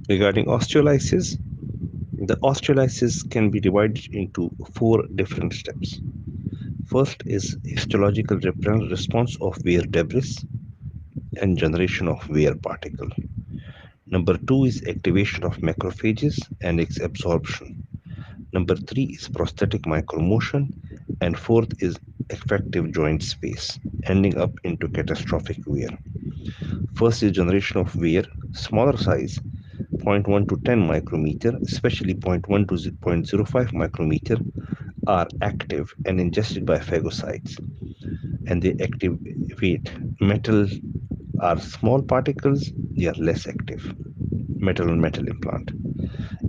Regarding osteolysis, the osteolysis can be divided into four different steps. First is histological response of wear debris and generation of wear particle. Number two is activation of macrophages and its absorption. Number three is prosthetic micromotion, and fourth is effective joint space, ending up into catastrophic wear. First is generation of wear, smaller size, 0.1 to 10 micrometer, especially 0.1 to 0.05 micrometer, are active and ingested by phagocytes, and they activate metal. Are small particles, they are less active. Metal on metal implant.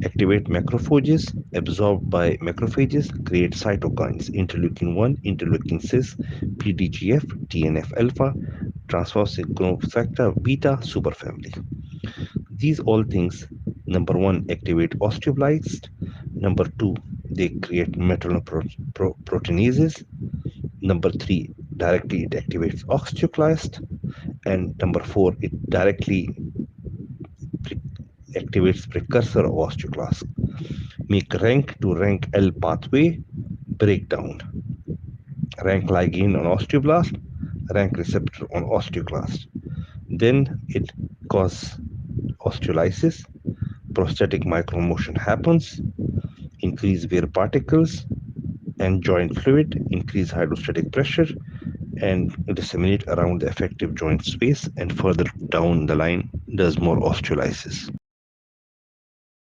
Activate macrophages, absorbed by macrophages, create cytokines, interleukin 1, interleukin 6, PDGF, TNF alpha, transphosphate growth factor beta superfamily. These all things, number one, activate osteoblasts. Number two, they create metalloproteinases. Number three, directly it activates osteoclast. And number four, it directly activates precursor of osteoclast. Make rank to rank L pathway breakdown. Rank ligand on osteoblast, rank receptor on osteoclast. Then it causes osteolysis, prosthetic micromotion happens, increase wear particles and joint fluid, increase hydrostatic pressure, and disseminate around the effective joint space, and further down the line does more osteolysis.